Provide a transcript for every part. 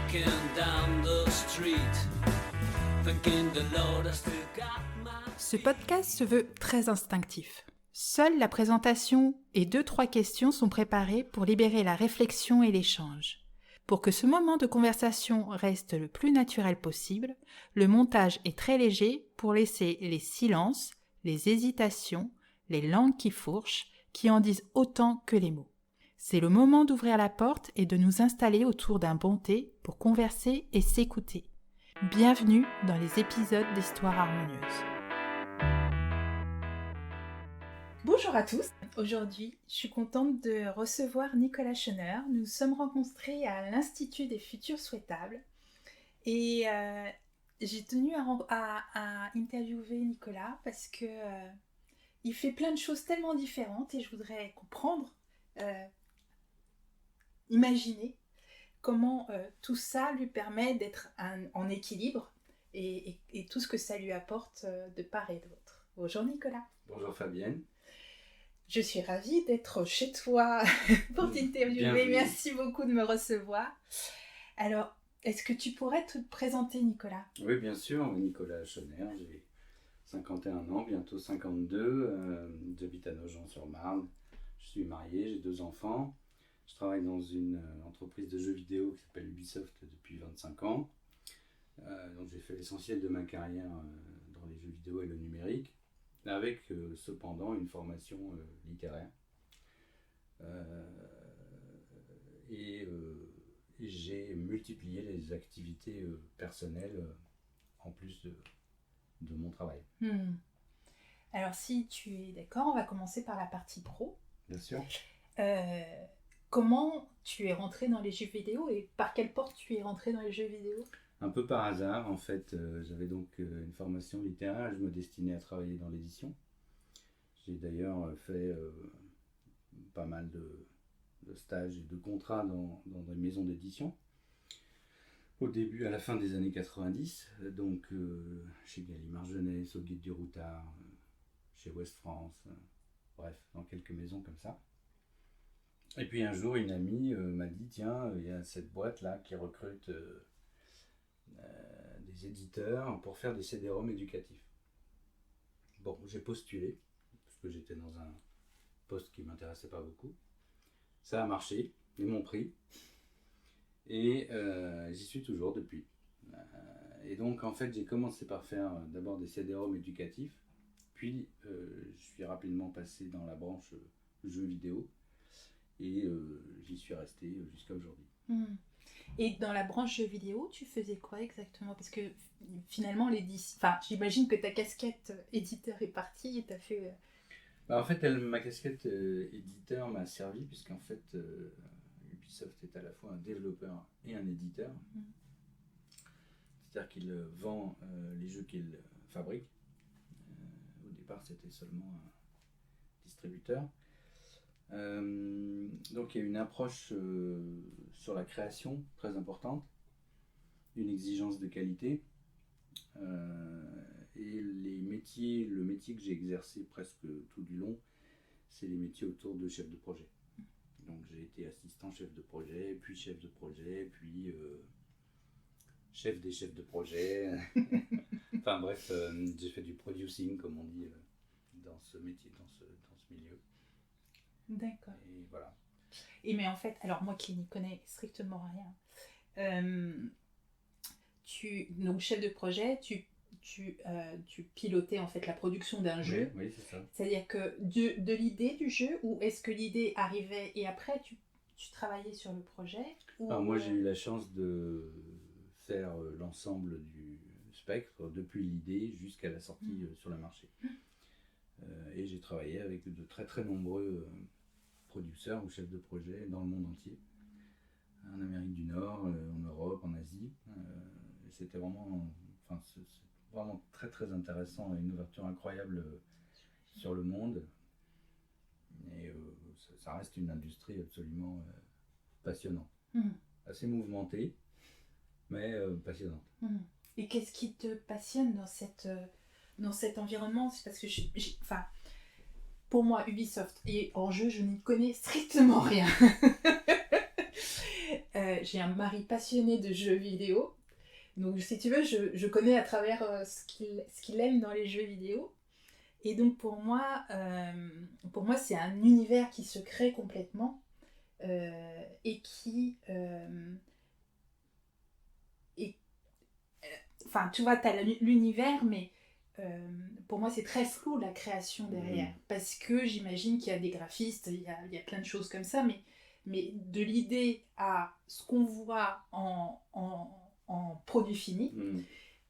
walking down the street, thanking the Lord I still got my... Ce podcast se veut très instinctif. Seule la présentation et 2-3 questions sont préparées pour libérer la réflexion et l'échange. Pour que ce moment de conversation reste le plus naturel possible, le montage est très léger pour laisser les silences, les hésitations, les langues qui fourchent, qui en disent autant que les mots. C'est le moment d'ouvrir la porte et de nous installer autour d'un bon thé pour converser et s'écouter. Bienvenue dans les épisodes d'Histoire harmonieuse. Bonjour à tous. Aujourd'hui, je suis contente de recevoir Nicolas Schoener. Nous sommes rencontrés à l'Institut des Futurs Souhaitables et j'ai tenu à interviewer Nicolas parce que il fait plein de choses tellement différentes et je voudrais comprendre, imaginer comment tout ça lui permet d'être en équilibre et tout ce que ça lui apporte de part et d'autre. Bonjour Nicolas. Bonjour Fabienne. Je suis ravie d'être chez toi pour t'interviewer. Bienvenue. Merci beaucoup de me recevoir. Alors, est-ce que tu pourrais te présenter, Nicolas ? Oui, bien sûr, Nicolas Schoener, j'ai 51 ans, bientôt 52, j'habite à Nogent-sur-Marne, je suis marié, j'ai 2 enfants, je travaille dans une entreprise de jeux vidéo qui s'appelle Ubisoft depuis 25 ans, donc j'ai fait l'essentiel de ma carrière dans les jeux vidéo et le numérique, avec cependant une formation littéraire. Et j'ai multiplié les activités personnelles en plus de mon travail. Alors, si tu es d'accord, on va commencer par la partie pro. Bien sûr. Comment tu es rentré dans les jeux vidéo et par quelle porte tu es rentré dans les jeux vidéo ? Un peu par hasard, en fait, j'avais donc une formation littéraire et je me destinais à travailler dans l'édition. J'ai d'ailleurs fait pas mal de stages et de contrats dans des maisons d'édition. Au début, à la fin des années 90, donc chez Gallimard Jeunesse, au Guide du Routard, chez Ouest France, bref, dans quelques maisons comme ça. Et puis un jour, une amie m'a dit, tiens, il y a cette boîte-là qui recrute des éditeurs pour faire des CD-ROM éducatifs. Bon, j'ai postulé, parce que j'étais dans un poste qui ne m'intéressait pas beaucoup. Ça a marché, ils m'ont pris, et j'y suis toujours depuis. Et donc, en fait, j'ai commencé par faire d'abord des CD-ROM éducatifs, puis je suis rapidement passé dans la branche jeux vidéo, et j'y suis resté jusqu'à aujourd'hui. Et dans la branche jeux vidéo, tu faisais quoi exactement ? Parce que finalement, j'imagine que ta casquette éditeur est partie et tu as fait... En fait, ma casquette éditeur m'a servi, puisqu'en fait, Ubisoft est à la fois un développeur et un éditeur. C'est-à-dire qu'il vend les jeux qu'il fabrique. Au départ, c'était seulement un distributeur. Donc il y a une approche sur la création très importante, une exigence de qualité, et le métier que j'ai exercé presque tout du long, c'est les métiers autour de chef de projet. Donc j'ai été assistant chef de projet, puis chef de projet, puis chef des chefs de projet. Enfin bref, j'ai fait du producing, comme on dit, dans ce métier, dans ce milieu. D'accord. Et voilà. Et mais en fait, alors moi qui n'y connais strictement rien, donc chef de projet, tu pilotais en fait la production d'un jeu. Oui, c'est ça. C'est-à-dire que de l'idée du jeu, ou est-ce que l'idée arrivait et après tu travaillais sur le projet ou... Alors moi j'ai eu la chance de faire l'ensemble du spectre, depuis l'idée jusqu'à la sortie sur le marché. Et j'ai travaillé avec de très très nombreux producteurs ou chefs de projet dans le monde entier, en Amérique du Nord, en Europe, en Asie. Et c'était vraiment, c'est vraiment très très intéressant et une ouverture incroyable sur le monde. Et ça reste une industrie absolument passionnante, assez mouvementée, mais passionnante. Et qu'est-ce qui te passionne dans cet environnement ? C'est parce que pour moi, Ubisoft et en jeu, je n'y connais strictement rien. j'ai un mari passionné de jeux vidéo. Donc, si tu veux, je connais à travers ce qu'il aime dans les jeux vidéo. Et donc, pour moi, c'est un univers qui se crée complètement et qui... Enfin, tu vois, tu as l'univers, mais pour moi, c'est très flou la création derrière. Parce que j'imagine qu'il y a des graphistes, il y a plein de choses comme ça, mais de l'idée à ce qu'on voit en produit fini,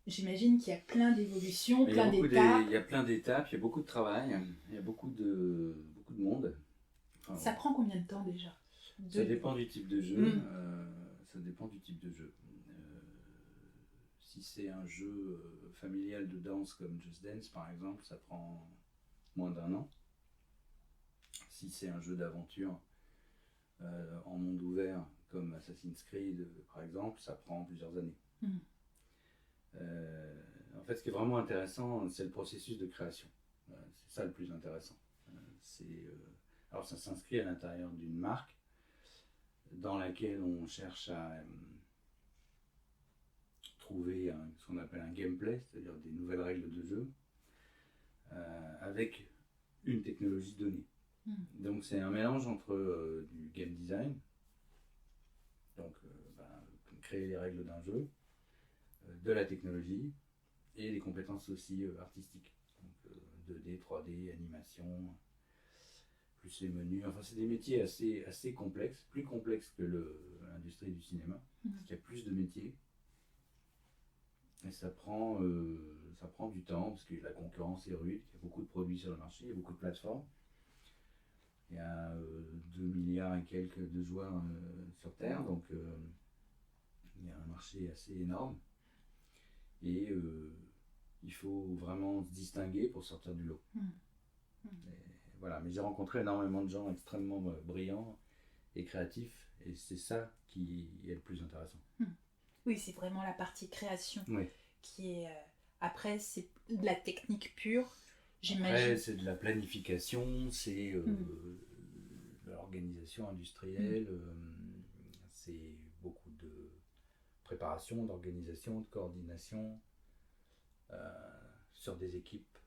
j'imagine qu'il y a plein d'évolutions, plein d'étapes. Il y a plein d'étapes, il y a beaucoup de travail, il y a beaucoup de monde. Enfin, ça prend combien de temps déjà? Ça dépend du type de jeu. Ça dépend du type de jeu. Si c'est un jeu familial de danse comme Just Dance par exemple, ça prend moins d'1 an. Si c'est un jeu d'aventure en monde ouvert comme Assassin's Creed par exemple, ça prend plusieurs années. En fait, ce qui est vraiment intéressant, c'est le processus de création. C'est ça le plus intéressant. Alors ça s'inscrit à l'intérieur d'une marque dans laquelle on cherche à trouver ce qu'on appelle un gameplay, c'est-à-dire des nouvelles règles de jeu, avec une technologie donnée. Donc c'est un mélange entre du game design, donc créer les règles d'un jeu, de la technologie et des compétences aussi artistiques. Donc 2D, 3D, animation, plus les menus. Enfin, c'est des métiers assez complexes, plus complexes que l'industrie du cinéma, parce qu'il y a plus de métiers. Et ça prend du temps, parce que la concurrence est rude, il y a beaucoup de produits sur le marché, il y a beaucoup de plateformes. Il y a 2 milliards et quelques de joueurs sur Terre, donc il y a un marché assez énorme. Et il faut vraiment se distinguer pour sortir du lot. Voilà, mais j'ai rencontré énormément de gens extrêmement brillants et créatifs, et c'est ça qui est le plus intéressant. Oui, c'est vraiment la partie création qui est... après, c'est de la technique pure, j'imagine. Après, c'est de la planification, c'est de l'organisation industrielle, c'est beaucoup de préparation, d'organisation, de coordination sur des équipes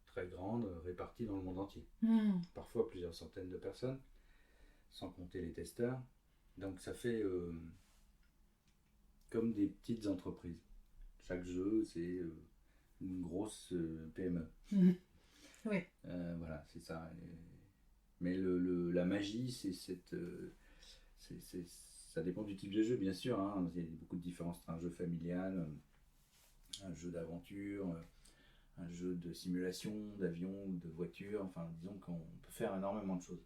très grandes réparties dans le monde entier. Parfois plusieurs centaines de personnes, sans compter les testeurs. Donc ça fait comme des petites entreprises. Chaque jeu, c'est une grosse PME. Oui. Voilà, c'est ça. Mais la magie, c'est ça dépend du type de jeu, bien sûr. Hein. Il y a beaucoup de différences entre un jeu familial, un jeu d'aventure, un jeu de simulation, d'avion ou de voiture. Enfin, disons qu'on peut faire énormément de choses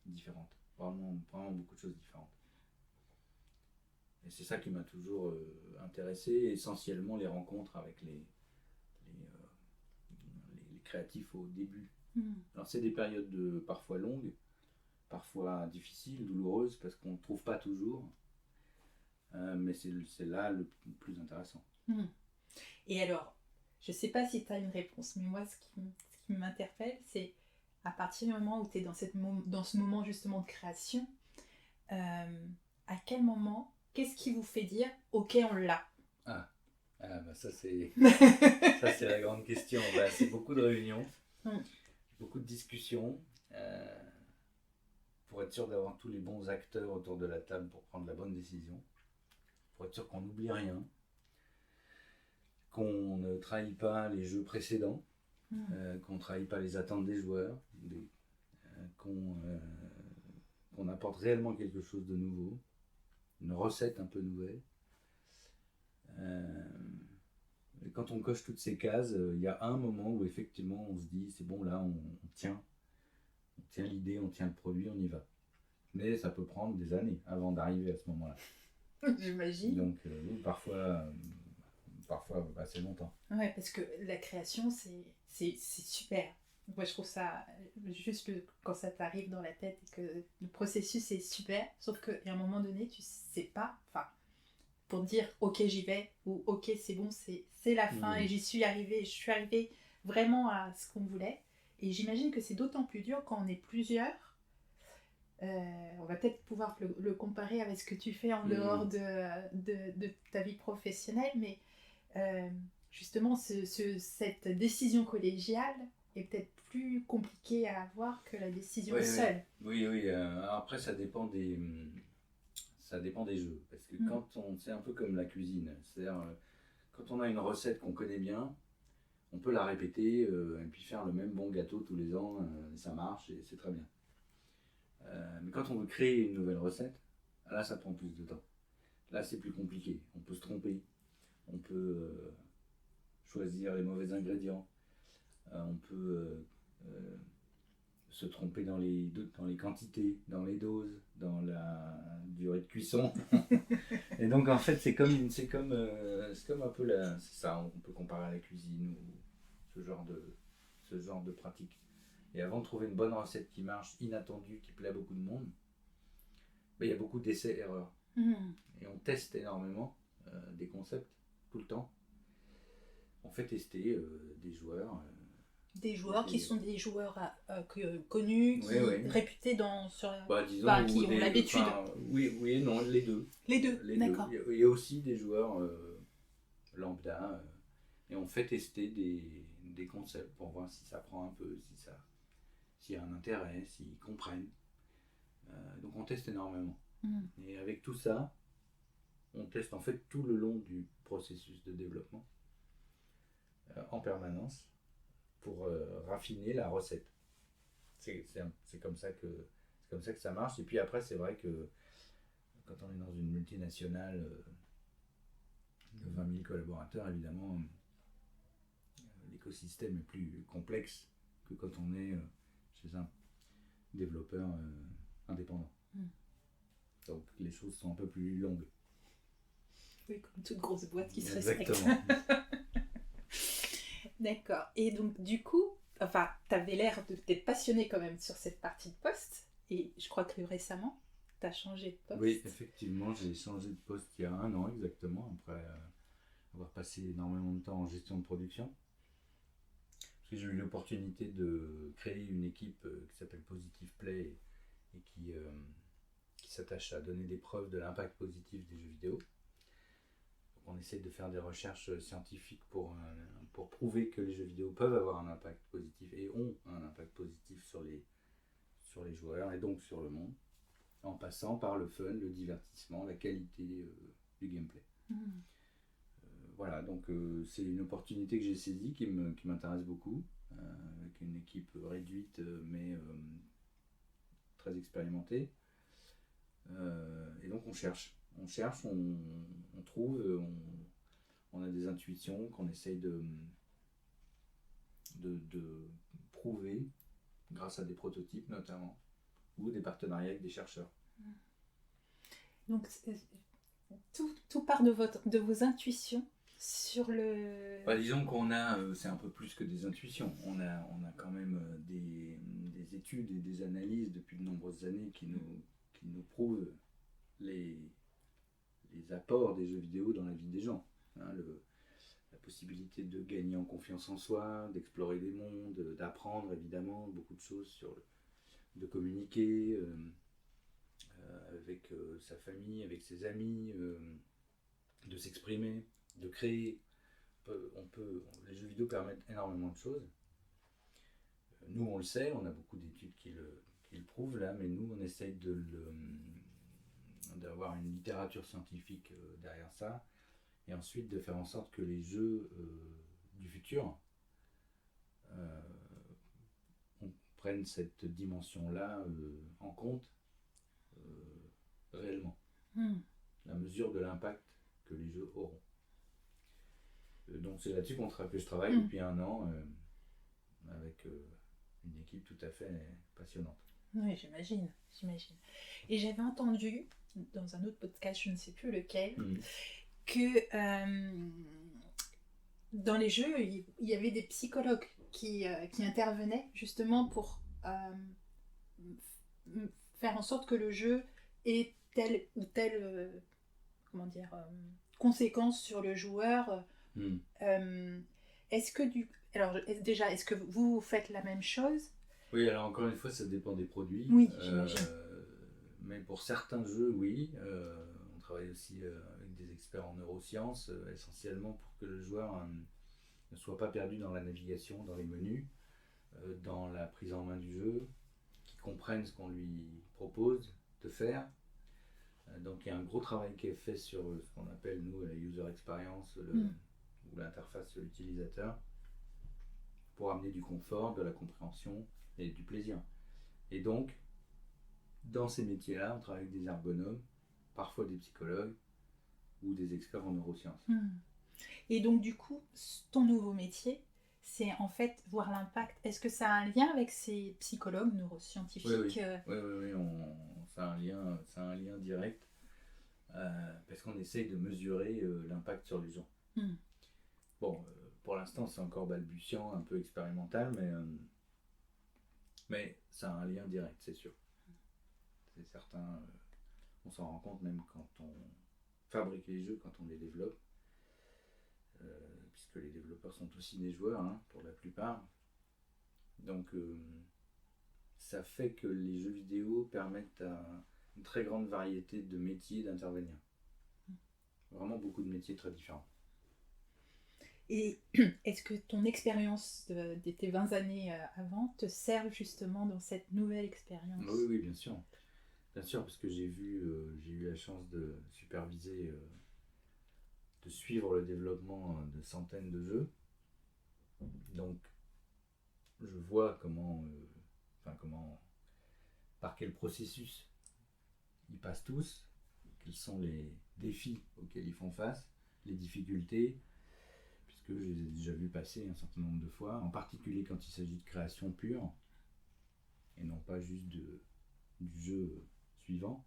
différentes. Vraiment, vraiment beaucoup de choses différentes. Et c'est ça qui m'a toujours intéressé, essentiellement les rencontres avec les créatifs au début. Alors c'est des périodes parfois longues, parfois difficiles, douloureuses, parce qu'on ne trouve pas toujours, mais c'est là le plus intéressant. Et alors, je ne sais pas si tu as une réponse, mais moi ce qui m'interpelle, c'est à partir du moment où tu es dans ce moment justement de création, à quel moment, qu'est-ce qui vous fait dire « ok, on l'a » bah ça c'est la grande question. C'est beaucoup de réunions, beaucoup de discussions, pour être sûr d'avoir tous les bons acteurs autour de la table pour prendre la bonne décision, pour être sûr qu'on n'oublie rien, qu'on ne trahit pas les jeux précédents, qu'on ne trahit pas les attentes des joueurs, qu'on apporte réellement quelque chose de nouveau, une recette un peu nouvelle. Et quand on coche toutes ces cases, il y a un moment où effectivement on se dit c'est bon, là on tient l'idée, on tient le produit, on y va. Mais ça peut prendre des années avant d'arriver à ce moment-là. J'imagine. Donc parfois assez longtemps. Ouais, parce que la création c'est super. Moi je trouve ça juste quand ça t'arrive dans la tête et que le processus est super, sauf qu'à un moment donné tu sais pas, enfin pour dire ok j'y vais ou ok c'est bon, c'est la fin et je suis arrivée vraiment à ce qu'on voulait. Et j'imagine que c'est d'autant plus dur quand on est plusieurs, on va peut-être pouvoir le comparer avec ce que tu fais en dehors de ta vie professionnelle, mais justement, cette décision collégiale est peut-être plus compliquée à avoir que la décision seule. Oui. Alors après, ça dépend des jeux. Parce que c'est un peu comme la cuisine. C'est-à-dire, quand on a une recette qu'on connaît bien, on peut la répéter et puis faire le même bon gâteau tous les ans. Ça marche et c'est très bien. Mais quand on veut créer une nouvelle recette, là, ça prend plus de temps. Là, c'est plus compliqué. On peut se tromper. On peut choisir les mauvais ingrédients. On peut se tromper dans les quantités, dans les doses, dans la durée de cuisson. Et donc en fait c'est comme un peu c'est ça, on peut comparer à la cuisine ou ce genre de pratique. Et avant de trouver une bonne recette qui marche, inattendue, qui plaît à beaucoup de monde, il y a beaucoup d'essais-erreurs. Et on teste énormément des concepts tout le temps. On fait tester des joueurs. Des joueurs qui sont des joueurs connus, réputés qui ont l'habitude. Oui et non, les deux. Les deux, d'accord. Il y a aussi des joueurs lambda et on fait tester des concepts pour voir si ça prend un peu, s'il y a un intérêt, s'ils comprennent. Donc on teste énormément. Et avec tout ça, on teste en fait tout le long du processus de développement en permanence pour raffiner la recette. C'est comme ça que ça marche. Et puis après, c'est vrai que quand on est dans une multinationale de 20 000 collaborateurs, évidemment, l'écosystème est plus complexe que quand on est chez un développeur indépendant. Donc les choses sont un peu plus longues. Oui, comme toute grosse boîte qui se respecte. Exactement. D'accord. Et donc, du coup, tu avais l'air d'être passionné quand même sur cette partie de poste. Et je crois que récemment, tu as changé de poste. Oui, effectivement, j'ai changé de poste il y a 1 an exactement, après avoir passé énormément de temps en gestion de production. Parce que j'ai eu l'opportunité de créer une équipe qui s'appelle Positive Play et qui s'attache à donner des preuves de l'impact positif des jeux vidéo. On essaie de faire des recherches scientifiques pour prouver que les jeux vidéo peuvent avoir un impact positif et ont un impact positif sur les joueurs et donc sur le monde, en passant par le fun, le divertissement, la qualité du gameplay. Voilà, donc c'est une opportunité que j'ai saisie, qui m'intéresse beaucoup, avec une équipe réduite mais très expérimentée. Et donc on cherche, on trouve, on a des intuitions qu'on essaye de prouver grâce à des prototypes notamment, ou des partenariats avec des chercheurs. Donc tout part de vos intuitions sur le... Disons qu'on a, c'est un peu plus que des intuitions, on a quand même des études et des analyses depuis de nombreuses années qui nous prouvent les apports des jeux vidéo dans la vie des gens. La possibilité de gagner en confiance en soi, d'explorer des mondes, d'apprendre évidemment beaucoup de choses, de communiquer avec sa famille, avec ses amis, de s'exprimer, de créer. Les jeux vidéo permettent énormément de choses. Nous on le sait, on a beaucoup d'études qui le prouvent là, mais nous on essaye d'avoir une littérature scientifique derrière ça, et ensuite de faire en sorte que les jeux du futur prennent cette dimension-là en compte réellement, la mesure de l'impact que les jeux auront. Donc c'est là-dessus que je travaille depuis 1 an avec une équipe tout à fait passionnante. Oui, j'imagine. Et j'avais entendu dans un autre podcast, je ne sais plus lequel, que dans les jeux, il y avait des psychologues qui intervenaient justement pour faire en sorte que le jeu ait telle ou telle conséquence sur le joueur. Est-ce que vous faites la même chose? Oui, alors encore une fois, ça dépend des produits. Oui, j'imagine. Même Et pour certains jeux, oui. On travaille aussi avec des experts en neurosciences, essentiellement pour que le joueur ne soit pas perdu dans la navigation, dans les menus, dans la prise en main du jeu, qu'il comprenne ce qu'on lui propose de faire. Donc il y a un gros travail qui est fait sur ce qu'on appelle, nous, la user experience, ou l'interface utilisateur, pour amener du confort, de la compréhension et du plaisir. Et donc, dans ces métiers-là, on travaille avec des ergonomes, parfois des psychologues ou des experts en neurosciences. Et donc du coup, ton nouveau métier, c'est en fait voir l'impact. Est-ce que ça a un lien avec ces psychologues neuroscientifiques? Oui, ça a un lien direct, parce qu'on essaye de mesurer l'impact sur les gens. Bon, pour l'instant c'est encore balbutiant, un peu expérimental, mais ça a un lien direct, c'est sûr. C'est certain, on s'en rend compte même quand on fabrique les jeux, quand on les développe, puisque les développeurs sont aussi des joueurs, pour la plupart. Donc ça fait que les jeux vidéo permettent à une très grande variété de métiers d'intervenir. Vraiment beaucoup de métiers très différents. Et est-ce que ton expérience de tes 20 années avant te sert justement dans cette nouvelle expérience? Oui, bien sûr. Bien sûr, parce que j'ai eu la chance de superviser, de suivre le développement de centaines de jeux. Donc, je vois par quel processus ils passent tous, quels sont les défis auxquels ils font face, les difficultés, puisque je les ai déjà vus passer un certain nombre de fois, en particulier quand il s'agit de création pure, et non pas juste du jeu suivant.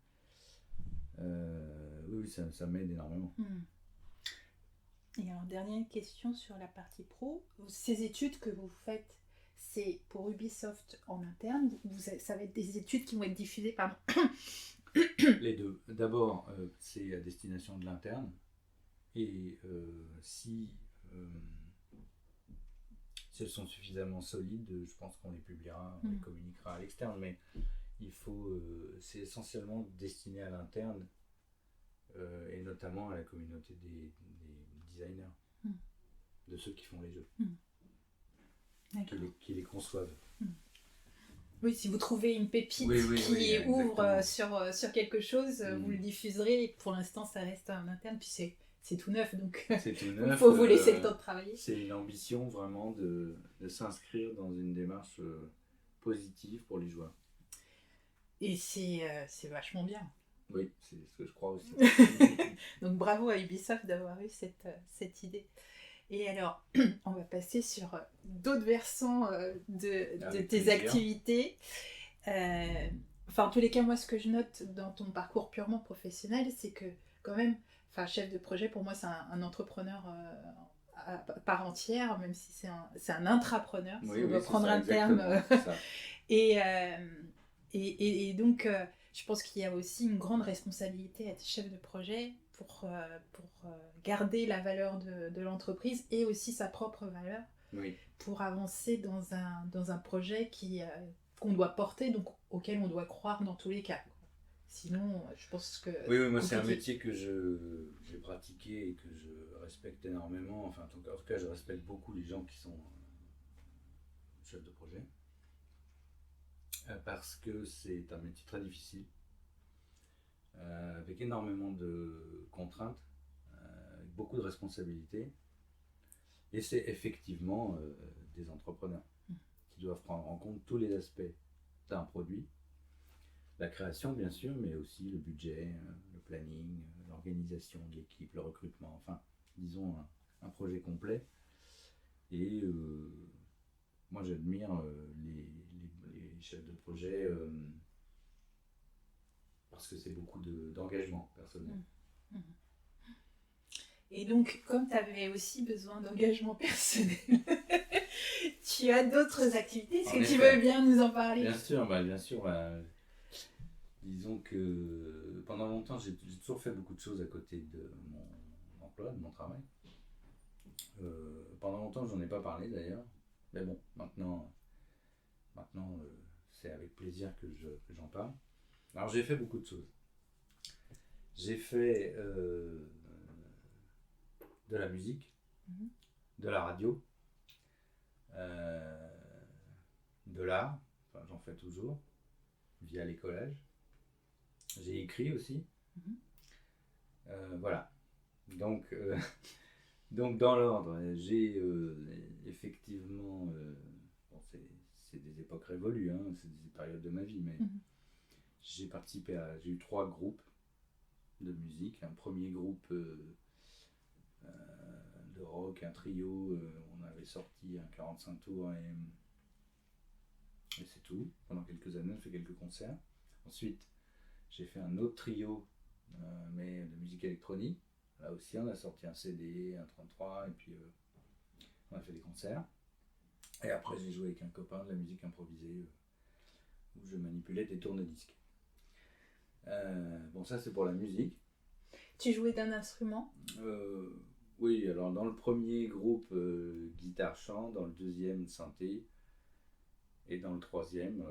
Oui, ça m'aide énormément. Et alors, dernière question sur la partie pro. Ces études que vous faites, c'est pour Ubisoft en interne, ça va être des études qui vont être diffusées, pardon. Les deux. D'abord, c'est à destination de l'interne. Et si elles sont suffisamment solides, je pense qu'on les publiera, on les communiquera à l'externe. Mais c'est essentiellement destiné à l'interne, et notamment à la communauté des designers, de ceux qui font les jeux, qui les conçoivent. Oui, si vous trouvez une pépite qui ouvre sur quelque chose, vous le diffuserez. Et pour l'instant, ça reste en interne, puis c'est tout neuf, donc il faut vous laisser le temps de travailler. C'est une ambition vraiment de s'inscrire dans une démarche positive pour les joueurs. Et c'est vachement bien. Oui, c'est ce que je crois aussi. Donc bravo à Ubisoft d'avoir eu cette idée. Et alors, on va passer sur d'autres versants de tes activités. En tous les cas, moi, ce que je note dans ton parcours purement professionnel, c'est que quand même, chef de projet, pour moi, c'est un entrepreneur à part entière, même si c'est un intrapreneur, si on doit prendre un terme. Et donc, je pense qu'il y a aussi une grande responsabilité à être chef de projet pour garder la valeur de l'entreprise et aussi sa propre valeur, pour avancer dans un projet qu'on doit porter, donc auquel on doit croire dans tous les cas. Sinon, je pense que... Oui, moi c'est un métier que j'ai pratiqué et que je respecte énormément. Enfin, en tout cas, je respecte beaucoup les gens qui sont chefs de projet. Parce que c'est un métier très difficile, avec énormément de contraintes, avec beaucoup de responsabilités. Et c'est effectivement des entrepreneurs qui doivent prendre en compte tous les aspects d'un produit. La création, bien sûr, mais aussi le budget, le planning, l'organisation de l'équipe, le recrutement, enfin, disons un projet complet. Et moi, j'admire les chefs de projet parce que c'est beaucoup d'engagement personnel. Et donc, comme tu avais aussi besoin d'engagement personnel, tu as d'autres activités. Est-ce que tu veux bien nous en parler ? Bien sûr. Disons que pendant longtemps, j'ai toujours fait beaucoup de choses à côté de mon emploi, de mon travail. Pendant longtemps, j'en ai pas parlé d'ailleurs. Mais bon, maintenant c'est avec plaisir que j'en parle. Alors j'ai fait beaucoup de choses. J'ai fait de la musique, de la radio, de l'art, enfin, j'en fais toujours, via les collèges. J'ai écrit aussi. Voilà. Donc, donc dans l'ordre, j'ai effectivement, bon, c'est des époques révolues, hein, c'est des périodes de ma vie, mais j'ai eu 3 groupes de musique. Un premier groupe de rock, un trio, on avait sorti un 45 tours et c'est tout. Pendant quelques années, on fait quelques concerts. Ensuite, j'ai fait un autre trio, mais de musique électronique. Là aussi, on a sorti un CD, un 33, et puis on a fait des concerts. Et après, j'ai joué avec un copain de la musique improvisée, où je manipulais des tourne-disques. Bon, ça, c'est pour la musique. Tu jouais d'un instrument? Oui, alors dans le premier groupe, guitare-chant, dans le deuxième, synthé, et dans le troisième,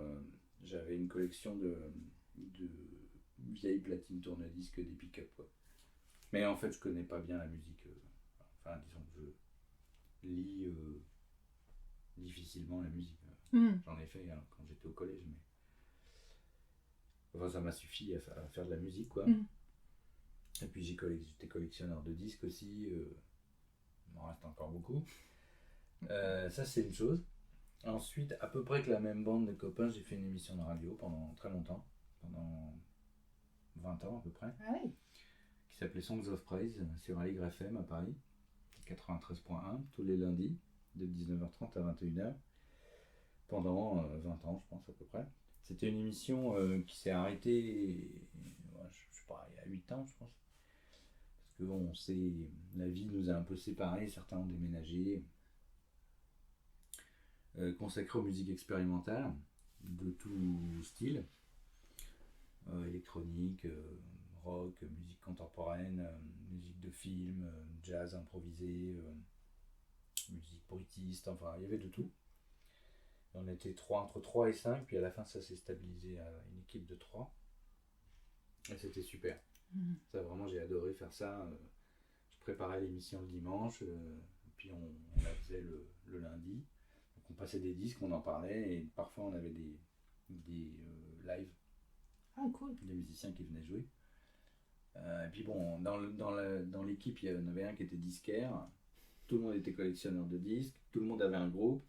j'avais une collection de vieilles platines tourne-disques des pick-up, quoi. Mais en fait, je connais pas bien la musique. Enfin, disons que je lis difficilement la musique. J'en ai fait quand j'étais au collège, mais enfin, ça m'a suffi à faire de la musique, quoi. Et puis j'étais collectionneur de disques aussi. Il m'en reste encore beaucoup. Ça, c'est une chose. Ensuite, à peu près avec la même bande de copains, j'ai fait une émission de radio pendant très longtemps, pendant 20 ans à peu près. Ah oui. Qui s'appelait Songs of Praise sur Aligre FM à Paris, 93.1, tous les lundis, de 19h30 à 21h, pendant 20 ans, je pense, à peu près. C'était une émission qui s'est arrêtée, je sais pas, il y a 8 ans, je pense. Parce que la vie nous a un peu séparés, certains ont déménagé, consacré aux musiques expérimentales, de tout style, électronique, rock, musique contemporaine, musique de film, jazz improvisé, musique bruitiste, enfin il y avait de tout. Et on était entre 3 et 5, puis à la fin ça s'est stabilisé à une équipe de 3. Et c'était super. Ça, vraiment, j'ai adoré faire ça. Je préparais l'émission le dimanche, puis on la faisait le lundi. Donc on passait des disques, on en parlait, et parfois on avait des lives. Ah, cool. Des musiciens qui venaient jouer. Et puis bon, dans l'équipe, il y en avait un qui était disquaire. Tout le monde était collectionneur de disques. Tout le monde avait un groupe.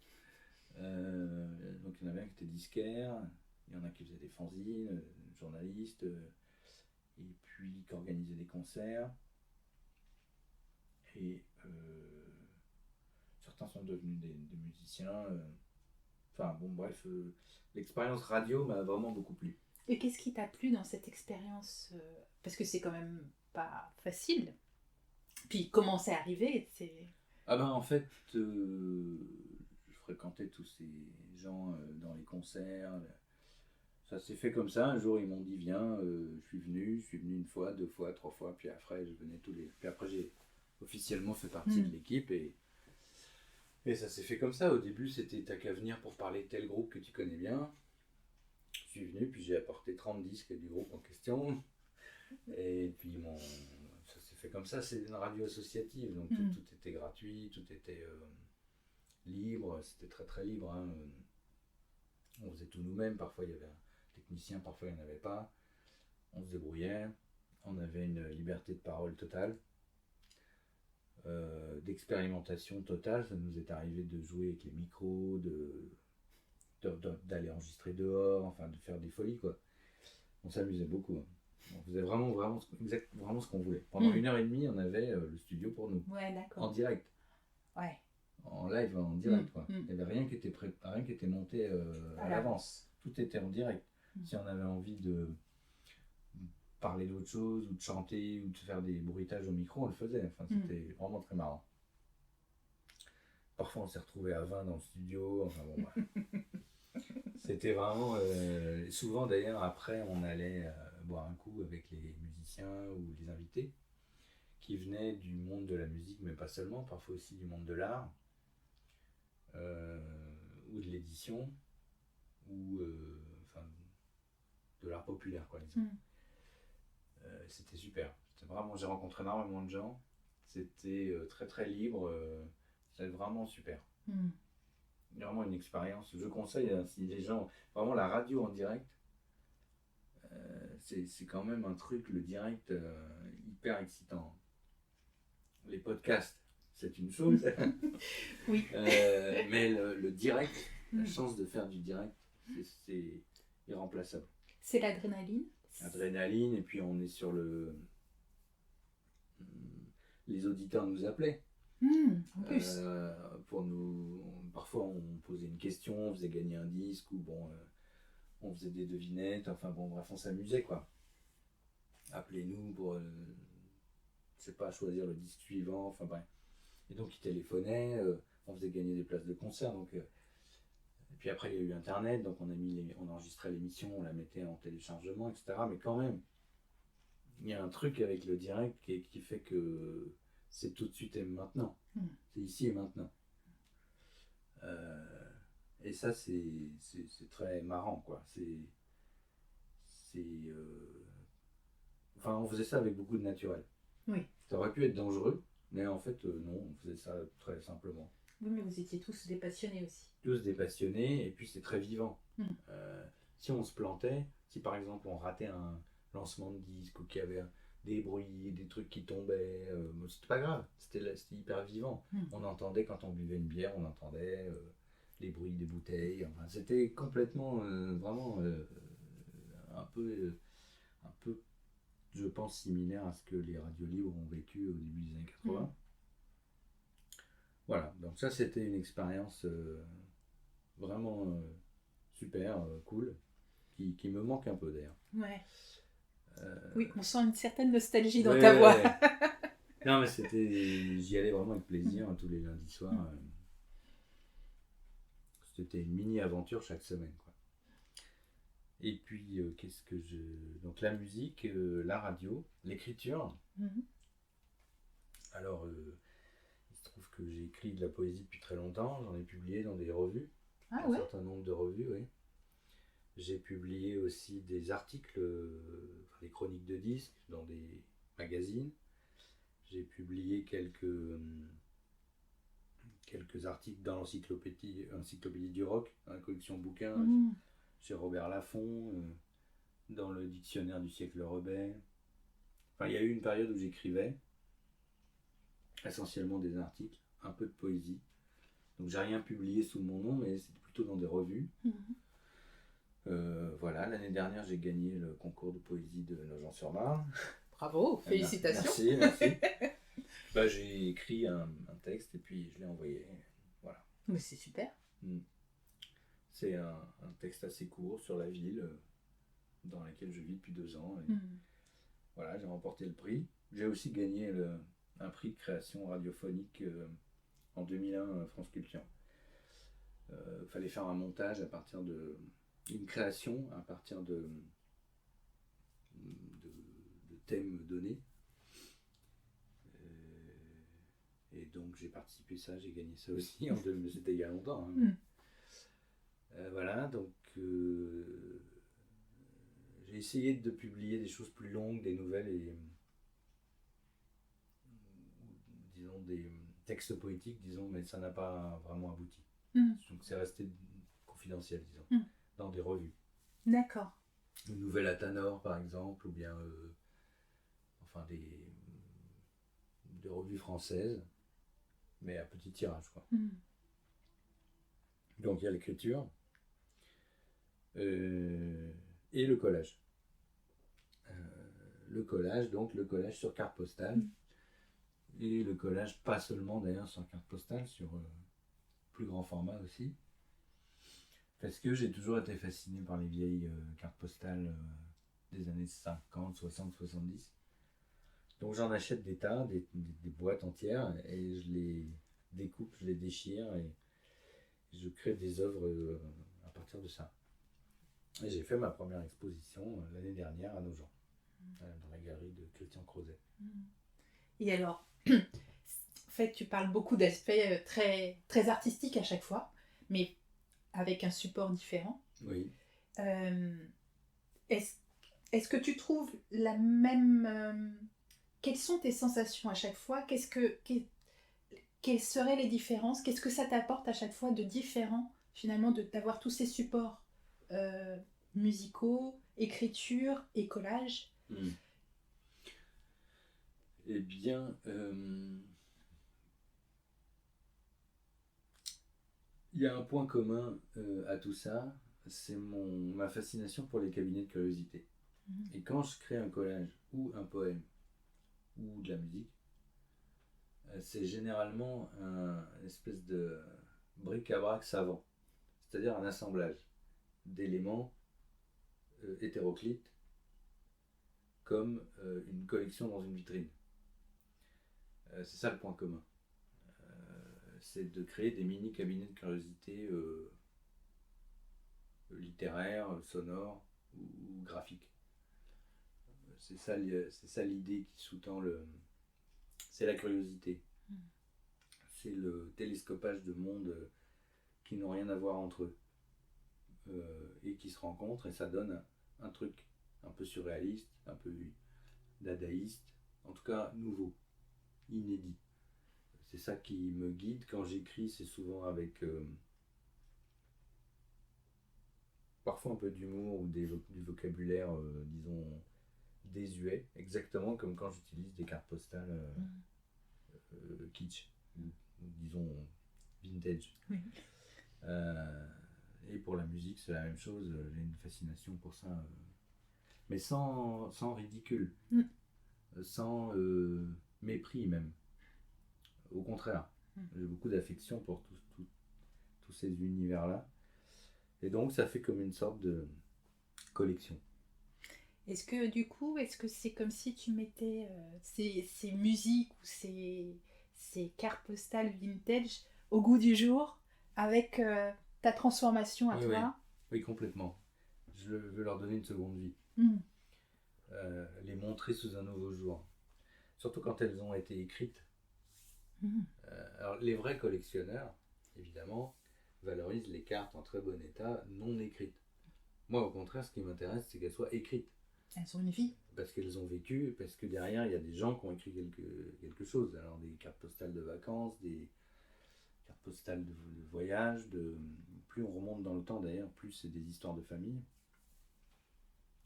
Donc il y en avait un qui était disquaire. Il y en a qui faisaient des fanzines, journalistes. Et puis qui organisaient des concerts. Et certains sont devenus des musiciens. Enfin bon, bref, l'expérience radio m'a vraiment beaucoup plu. Et qu'est-ce qui t'a plu dans cette expérience parce que c'est quand même pas facile. Puis comment c'est arrivé? Ah ben en fait, je fréquentais tous ces gens dans les concerts. Ça s'est fait comme ça. Un jour ils m'ont dit viens, je suis venu une fois, 2 fois, 3 fois, puis après je venais puis après j'ai officiellement fait partie de l'équipe et ça s'est fait comme ça. Au début c'était t'as qu'à venir pour parler de tel groupe que tu connais bien. Je suis venu, puis j'ai apporté 30 disques du groupe en question. Et puis ça s'est fait comme ça. C'est une radio associative, donc tout était gratuit, tout était libre. C'était très très libre, hein. On faisait tout nous-mêmes. Parfois il y avait un technicien, parfois il n'y en avait pas. On se débrouillait. On avait une liberté de parole totale, d'expérimentation totale. Ça nous est arrivé de jouer avec les micros, d'aller enregistrer dehors, enfin de faire des folies, quoi. On s'amusait beaucoup, hein. On faisait vraiment ce qu'on voulait. Pendant 1h30, on avait le studio pour nous. Ouais, d'accord. En direct. Ouais. En live, en direct, quoi. Il n'y avait rien qui était monté à l'avance. Tout était en direct. Si on avait envie de parler d'autre chose, ou de chanter, ou de faire des bruitages au micro, on le faisait. Enfin, c'était vraiment très marrant. Parfois, on s'est retrouvés à 20 dans le studio. Enfin, bon, c'était vraiment... souvent, d'ailleurs, après, on allait boire un coup avec les musiciens ou les invités qui venaient du monde de la musique, mais pas seulement, parfois aussi du monde de l'art, ou de l'édition, ou de l'art populaire, quoi, disons. C'était super. C'était vraiment, j'ai rencontré énormément de gens. C'était très très libre. C'était vraiment super. Vraiment une expérience. Je conseille, hein, si les gens... Vraiment la radio en direct, c'est quand même un truc, le direct, hyper excitant. Les podcasts, c'est une chose. Oui. Mais le direct, la chance de faire du direct, c'est irremplaçable. C'est l'adrénaline. Adrénaline, et puis on est sur les auditeurs nous appelaient. En plus. Pour nous, parfois on posait une question, on faisait gagner un disque, ou bon, on faisait des devinettes, enfin bon, bref, on s'amusait, quoi. Appelez-nous pour, je sais pas, choisir le disque suivant, enfin bref. Et donc ils téléphonaient, on faisait gagner des places de concert, donc... et puis après il y a eu internet, donc on enregistrait l'émission, on la mettait en téléchargement, etc. Mais quand même, il y a un truc avec le direct qui fait que c'est tout de suite et maintenant. C'est ici et maintenant. Et ça c'est très marrant, quoi. Enfin, on faisait ça avec beaucoup de naturel. Oui. Ça aurait pu être dangereux, mais en fait non, on faisait ça très simplement. Oui, mais vous étiez tous des passionnés aussi. Tous des passionnés, et puis c'est très vivant. Si on se plantait, si par exemple on ratait un lancement de disque, ou qu'il y avait des bruits, des trucs qui tombaient, c'était pas grave, c'était hyper vivant. On entendait, quand on buvait une bière, on entendait les bruits des bouteilles, enfin, c'était complètement, vraiment un peu, je pense, similaire à ce que les radios libres ont vécu au début des années 80. Voilà, donc ça c'était une expérience vraiment super, cool, qui me manque un peu d'ailleurs. Ouais. Oui, on sent une certaine nostalgie dans ta voix. Non, mais j'y allais vraiment avec plaisir, tous les lundis soirs. C'était une mini-aventure chaque semaine, quoi. Et puis, donc la musique, la radio, l'écriture. Alors, il se trouve que j'ai écrit de la poésie depuis très longtemps, j'en ai publié dans des revues. Un certain nombre de revues, oui. J'ai publié aussi des articles, des chroniques de disques dans des magazines. J'ai publié quelques articles dans l'encyclopédie du rock, dans la collection bouquins, chez Robert Laffont, dans le dictionnaire du siècle rebelle. Enfin, il y a eu une période où j'écrivais essentiellement des articles, un peu de poésie. Donc j'ai rien publié sous mon nom, mais c'était plutôt dans des revues. Voilà, l'année dernière j'ai gagné le concours de poésie de Nogent-sur-Marne. Bravo, félicitations. Merci. J'ai écrit un texte et puis je l'ai envoyé. Voilà. Mais c'est super. C'est un texte assez court sur la ville dans laquelle je vis depuis 2 ans. Et voilà, j'ai remporté le prix. J'ai aussi gagné un prix de création radiophonique en 2001 France Culture. Fallait faire un montage à partir une création à partir de thèmes donnés. Et donc j'ai participé à ça, j'ai gagné ça aussi, c'était il y a longtemps. Voilà, donc j'ai essayé de publier des choses plus longues, des nouvelles et disons des textes poétiques, disons, mais ça n'a pas vraiment abouti. Donc c'est resté confidentiel, disons, dans des revues. D'accord. Une nouvelle à Tanor, par exemple, ou bien des revues françaises, mais à petit tirage, quoi. Donc il y a l'écriture et le collage. Le collage sur carte postale. Et le collage, pas seulement d'ailleurs sur carte postale, sur plus grand format aussi. Parce que j'ai toujours été fasciné par les vieilles cartes postales des années 50, 60, 70. Donc j'en achète des tas, des boîtes entières, et je les découpe, je les déchire, et je crée des œuvres à partir de ça. Et j'ai fait ma première exposition l'année dernière à Nogent, dans la galerie de Christian Crozet. Et alors, en fait, tu parles beaucoup d'aspects très, très artistiques à chaque fois, mais avec un support différent. Oui. est-ce que tu trouves la même... quelles sont tes sensations à chaque fois? Quelles seraient les différences? Qu'est-ce que ça t'apporte à chaque fois de différent, finalement, d'avoir tous ces supports euh, musicaux, écriture et collage? Eh bien, il y a un point commun à tout ça, c'est ma fascination pour les cabinets de curiosité. Et quand je crée un collage ou un poème ou de la musique, c'est généralement une espèce de bric-à-brac savant, c'est-à-dire un assemblage d'éléments hétéroclites comme une collection dans une vitrine. C'est ça le point commun. C'est de créer des mini cabinets de curiosité littéraires, sonores ou graphiques. C'est ça l'idée qui sous-tend c'est la curiosité. C'est le télescopage de mondes qui n'ont rien à voir entre eux et qui se rencontrent, et ça donne un truc un peu surréaliste, un peu dadaïste, en tout cas nouveau, inédit. C'est ça qui me guide quand j'écris. C'est souvent avec parfois un peu d'humour ou du vocabulaire, disons, désuet, exactement comme quand j'utilise des cartes postales kitsch, ou disons vintage. Oui. Et pour la musique, c'est la même chose. J'ai une fascination pour ça, mais sans ridicule, sans mépris même. Au contraire, j'ai beaucoup d'affection pour tous ces univers-là. Et donc, ça fait comme une sorte de collection. Est-ce que du coup, est-ce que c'est comme si tu mettais ces musiques ou ces cartes postales vintage au goût du jour avec ta transformation à toi? Oui, complètement. Je veux leur donner une seconde vie. Les montrer sous un nouveau jour. Surtout quand elles ont été écrites. Alors, les vrais collectionneurs, évidemment, valorisent les cartes en très bon état, non écrites. Moi, au contraire, ce qui m'intéresse, c'est qu'elles soient écrites. Elles ont une vie. Parce qu'elles ont vécu, parce que derrière, il y a des gens qui ont écrit quelque chose. Alors, des cartes postales de vacances, des cartes postales de voyage. Plus on remonte dans le temps, d'ailleurs, plus c'est des histoires de famille.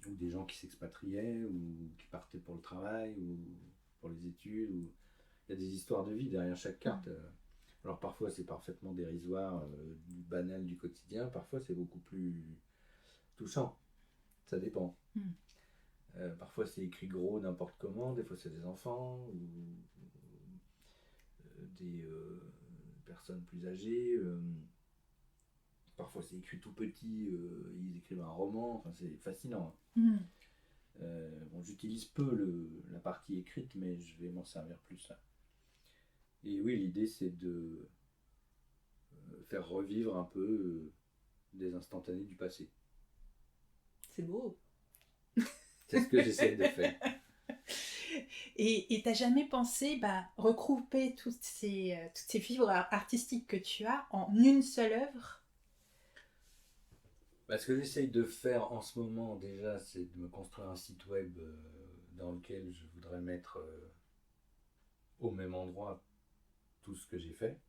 Ou des gens qui s'expatriaient, ou qui partaient pour le travail, ou pour les études. Il y a des histoires de vie derrière chaque carte. Alors parfois c'est parfaitement dérisoire, du banal du quotidien, parfois c'est beaucoup plus touchant. Ça dépend. Parfois c'est écrit gros n'importe comment, des fois c'est des enfants ou des personnes plus âgées. Parfois c'est écrit tout petit, ils écrivent un roman, enfin c'est fascinant. Bon, j'utilise peu la partie écrite, mais je vais m'en servir plus là. Et oui, l'idée c'est de faire revivre un peu des instantanés du passé. C'est beau. C'est ce que j'essaie de faire. Et t'as jamais pensé regrouper toutes ces fibres artistiques que tu as en une seule œuvre? Ce que j'essaye de faire en ce moment déjà, c'est de me construire un site web dans lequel je voudrais mettre au même endroit tout ce que j'ai fait.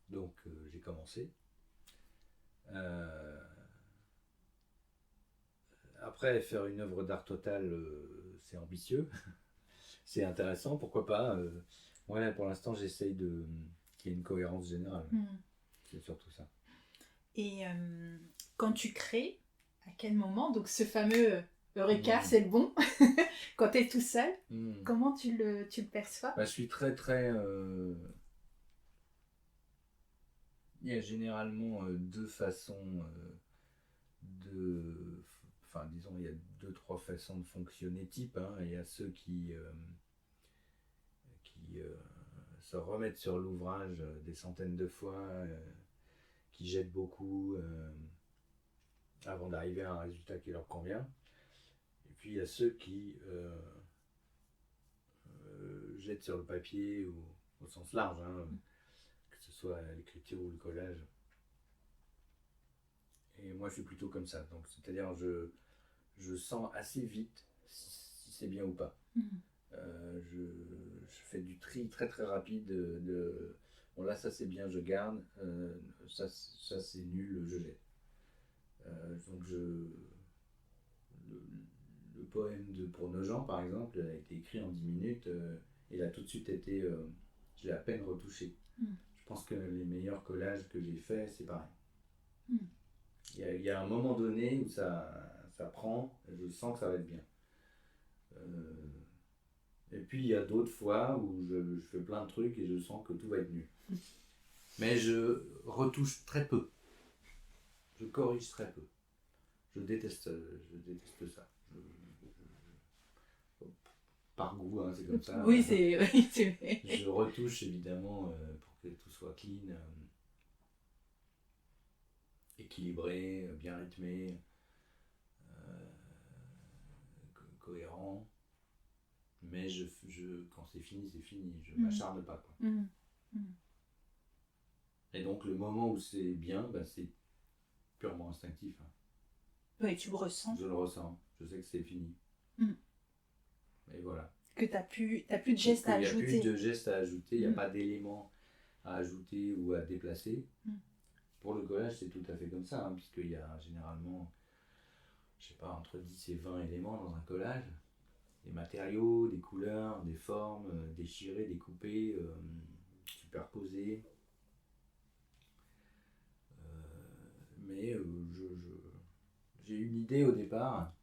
Donc j'ai commencé. Après, faire une œuvre d'art total, c'est ambitieux. C'est intéressant, pourquoi pas. Ouais, pour l'instant, j'essaye qu'il y ait une cohérence générale. C'est surtout ça. Et quand tu crées, à quel moment, donc ce fameux Eureka, c'est le bon, quand tu es tout seul, comment tu le perçois? Je suis très très... Il y a généralement deux façons disons, il y a 2-3 façons de fonctionner type. Il y a ceux qui se remettent sur l'ouvrage des centaines de fois, qui jettent beaucoup avant d'arriver à un résultat qui leur convient. Et puis il y a ceux qui jettent sur le papier ou au sens large, que ce soit l'écriture ou le collage. Et moi je suis plutôt comme ça, donc c'est-à-dire je sens assez vite si c'est bien ou pas. Je fais du tri très très rapide bon là ça c'est bien, je garde, ça c'est nul, je jette. Donc le poème pour nos gens par exemple a été écrit en 10 minutes et il a tout de suite été, je l'ai à peine retouché. Je pense que les meilleurs collages que j'ai faits c'est pareil. Il y a un moment donné où ça prend, je sens que ça va être bien. Et puis il y a d'autres fois où je fais plein de trucs et je sens que tout va être nul. Mais je retouche très peu. Je corrige très peu. Je déteste ça. Par goût, hein, c'est comme ça. Oui, c'est vrai. Je retouche évidemment pour que tout soit clean, équilibré, bien rythmé, cohérent. Mais quand c'est fini, c'est fini. Je ne m'acharne pas. Quoi. Et donc le moment où c'est bien, c'est purement instinctif. Hein. Oui, tu le ressens. Je le ressens. Je sais que c'est fini. Et voilà. Que t'as plus de gestes à ajouter. Il n'y a plus de gestes à ajouter, il n'y a pas d'éléments à ajouter ou à déplacer. Pour le collage, c'est tout à fait comme ça, hein, puisqu'il y a généralement, je sais pas, entre 10 et 20 éléments dans un collage. Des matériaux, des couleurs, des formes, déchirées, découpées, superposées. Mais j'ai une idée au départ.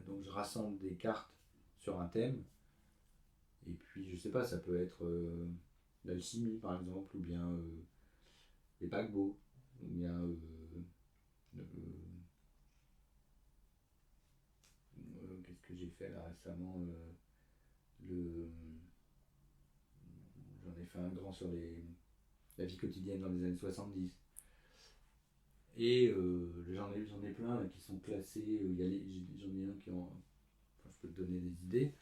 Donc je rassemble des cartes sur un thème. Et puis, je sais pas, ça peut être l'alchimie par exemple, ou bien les paquebots, ou bien qu'est-ce que j'ai fait là récemment, j'en ai fait un grand sur la vie quotidienne dans les années 70. Et j'en ai plein qui sont classés, j'en ai un qui en... Enfin, je peux te donner des idées.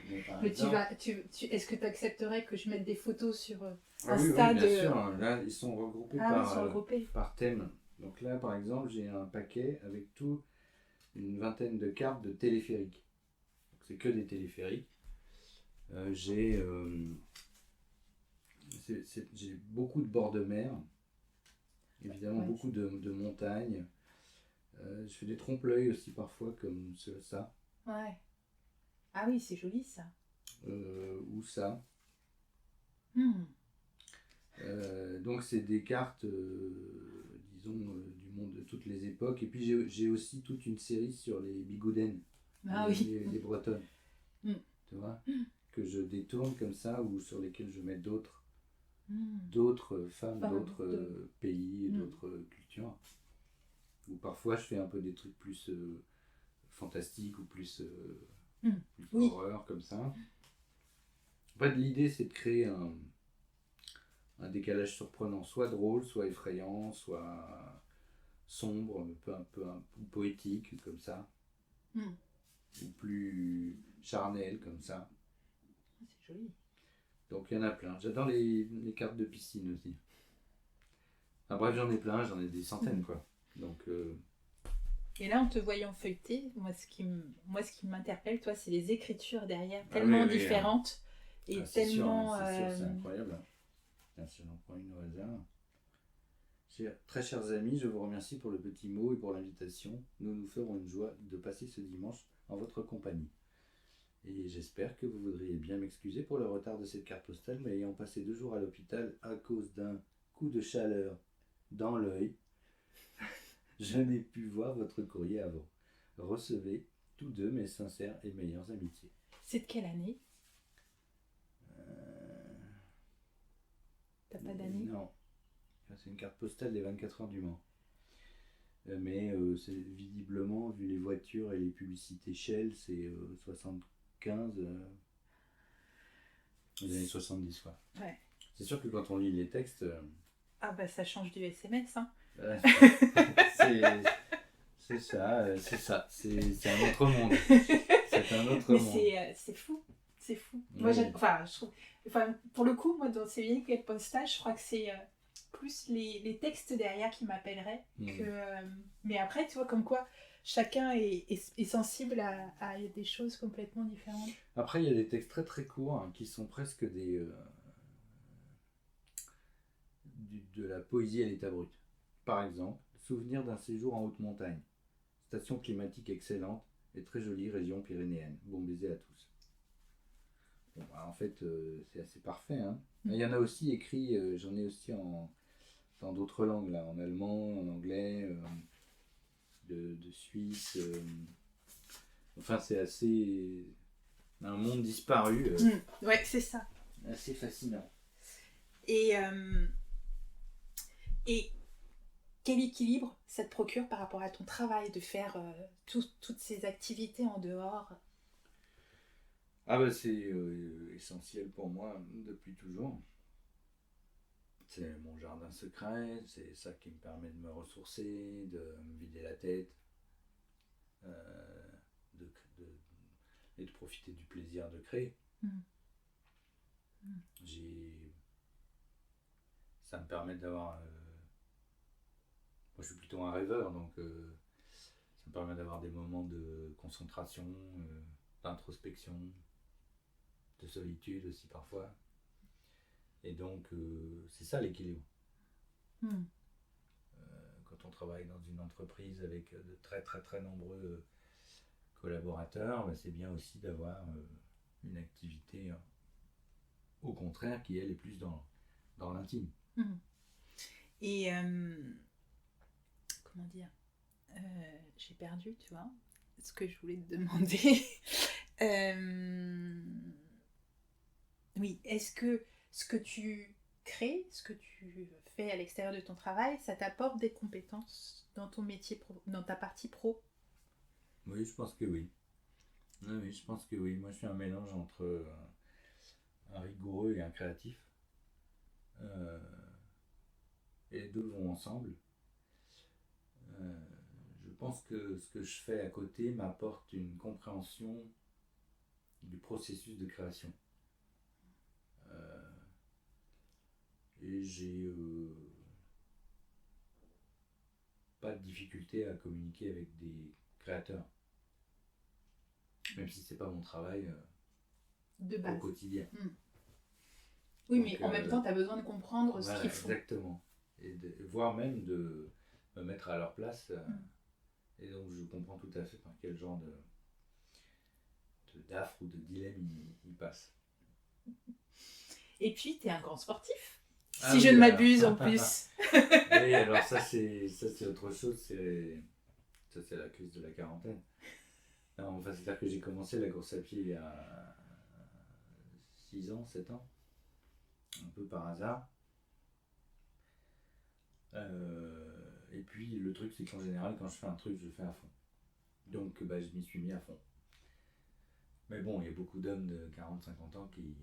Mais est-ce que tu accepterais que je mette des photos sur Insta? Oui, bien sûr. Là, ils sont regroupés regroupés par thème. Donc là, par exemple, j'ai un paquet avec une vingtaine de cartes de téléphériques. Donc, c'est que des téléphériques. J'ai beaucoup de bords de mer. Évidemment, beaucoup de montagnes. Je fais des trompe-l'œil aussi parfois, comme ça. Ouais. Ah oui, c'est joli ça. Ou ça. Donc c'est des cartes, disons, du monde de toutes les époques. Et puis j'ai aussi toute une série sur les bigoudaines, les bretonnes. Tu vois, que je détourne comme ça, ou sur lesquelles je mets d'autres femmes, d'autres pays, d'autres cultures. Ou parfois je fais un peu des trucs plus fantastiques ou plus horreur comme ça. En fait, l'idée c'est de créer un décalage surprenant, soit drôle, soit effrayant, soit sombre, un peu poétique comme ça, ou plus charnel comme ça. C'est joli. Donc il y en a plein. J'adore les cartes de piscine aussi. Enfin bref, j'en ai des centaines quoi. Donc et là, en te voyant feuilleter, moi ce qui m'interpelle, toi, c'est les écritures derrière, tellement différentes et tellement. C'est incroyable. Bien sûr, on prend une réserve. Très chers amis, je vous remercie pour le petit mot et pour l'invitation. Nous nous ferons une joie de passer ce dimanche en votre compagnie. Et j'espère que vous voudriez bien m'excuser pour le retard de cette carte postale, mais ayant passé 2 jours à l'hôpital à cause d'un coup de chaleur dans l'œil, je n'ai pu voir votre courrier avant. Recevez tous deux mes sincères et meilleures amitiés. C'est de quelle année? T'as pas d'année? Non. C'est une carte postale des 24 heures du Mans. Mais c'est visiblement, vu les voitures et les publicités Shell, c'est 75, les années 70 quoi. Ouais. C'est sûr que quand on lit les textes... Ah bah ça change du SMS hein. C'est ça, c'est un autre monde. C'est un autre monde. C'est fou. Oui. Moi, je trouve, pour le coup, moi dans ces vieilles cartes postales, je crois que c'est plus les textes derrière qui m'appelleraient. Mmh. Mais après, tu vois, comme quoi chacun est sensible à des choses complètement différentes. Après, il y a des textes très très courts qui sont presque de la poésie à l'état brut. Par exemple, souvenir d'un séjour en haute montagne. Station climatique excellente et très jolie région pyrénéenne. Bon baiser à tous. Bon, bah, en fait, c'est assez parfait. Hein. Il y en a aussi écrit, j'en ai aussi dans d'autres langues, là, en allemand, en anglais, de Suisse. Enfin, c'est assez. Un monde disparu. Ouais, c'est ça. Assez fascinant. Et quel équilibre ça te procure par rapport à ton travail, de faire toutes ces activités en dehors? Ah bah c'est essentiel pour moi depuis toujours. C'est mon jardin secret, c'est ça qui me permet de me ressourcer, de me vider la tête, de, de, et de profiter du plaisir de créer. Ça me permet d'avoir... moi je suis plutôt un rêveur, donc ça me permet d'avoir des moments de concentration, d'introspection, de solitude aussi parfois. Et donc c'est ça l'équilibre. Quand on travaille dans une entreprise avec de très très très nombreux collaborateurs, c'est bien aussi d'avoir une activité au contraire qui elle est plus dans l'intime. Et comment dire, j'ai perdu, tu vois, ce que je voulais te demander. Oui, est-ce que ce que tu crées, ce que tu fais à l'extérieur de ton travail, ça t'apporte des compétences dans ton métier, dans ta partie pro? Oui, je pense que oui. Oui, je pense que oui. Moi, je suis un mélange entre un rigoureux et un créatif. Et les deux vont ensemble. Je pense que ce que je fais à côté m'apporte une compréhension du processus de création. Et j'ai pas de difficulté à communiquer avec des créateurs. Même si c'est pas mon travail de base. Au quotidien. Oui, donc, mais en même temps, tu as besoin de comprendre voilà, ce qu'ils font. Exactement. Et voire même de me mettre à leur place. Et donc, je comprends tout à fait par quel genre d'affre ou de dilemme ils passent. Et puis, tu es un grand sportif. Si je ne m'abuse en plus. Oui, alors ça c'est autre chose. Ça, c'est la crise de la quarantaine. Non, enfin, c'est-à-dire que j'ai commencé la course à pied il y a 6 ans, 7 ans. Un peu par hasard. Et puis le truc c'est qu'en général quand je fais un truc je le fais à fond. Donc je m'y suis mis à fond. Mais bon, il y a beaucoup d'hommes de 40-50 ans qui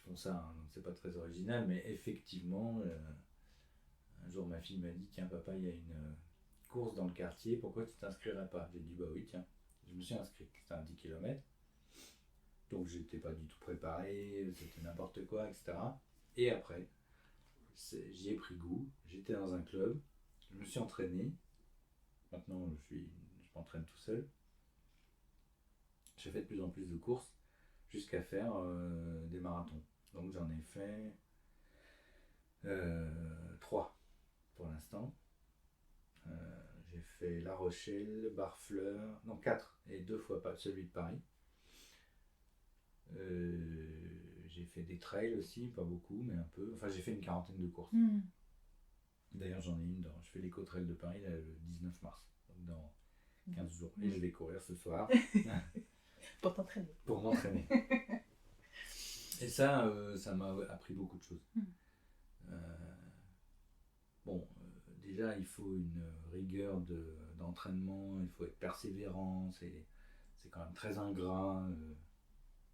font ça, hein, donc c'est pas très original, mais effectivement un jour ma fille m'a dit tiens papa, il y a une course dans le quartier, pourquoi tu t'inscrirais pas? J'ai dit bah oui tiens, je me suis inscrit, c'était un 10 km. Donc j'étais pas du tout préparé, c'était n'importe quoi, etc. Et après j'y ai pris goût, j'étais dans un club, je me suis entraîné, maintenant je m'entraîne tout seul, j'ai fait de plus en plus de courses jusqu'à faire des marathons. Donc j'en ai fait 3 pour l'instant. J'ai fait La Rochelle, Barfleur, non 4 et 2 fois pas celui de Paris. J'ai fait des trails aussi, pas beaucoup, mais un peu. Enfin, j'ai fait une 40aine de courses. D'ailleurs, j'en ai une je fais l'éco-trail de Paris là, le 19 mars, donc dans 15 jours. Et je vais courir ce soir. Pour t'entraîner. Pour m'entraîner. Et ça, ça m'a appris beaucoup de choses. Déjà, il faut une rigueur d'entraînement, il faut être persévérant, c'est quand même très ingrat.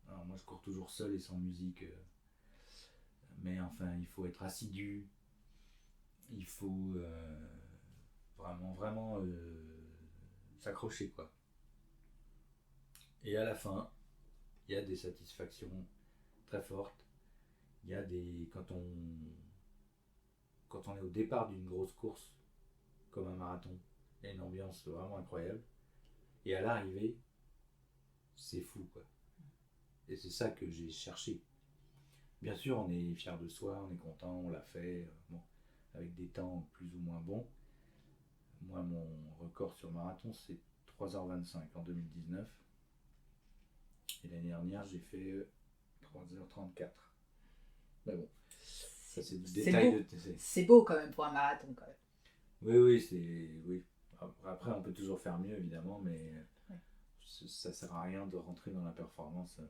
Alors moi je cours toujours seul et sans musique, mais enfin il faut être assidu, il faut vraiment s'accrocher quoi. Et à la fin il y a des satisfactions très fortes, il y a quand quand on est au départ d'une grosse course, comme un marathon, il y a une ambiance vraiment incroyable. Et à l'arrivée, c'est fou, quoi. Et c'est ça que j'ai cherché. Bien sûr, on est fier de soi, on est content, on l'a fait, bon, avec des temps plus ou moins bons. Moi, mon record sur marathon, c'est 3h25 en 2019. Et l'année dernière, j'ai fait 3h34. Mais bon, ça c'est du détail beau. de TC. C'est beau quand même pour un marathon quand même. Oui, oui. Après, on peut toujours faire mieux, évidemment, mais Ouais. ça sert à rien de rentrer dans la performance.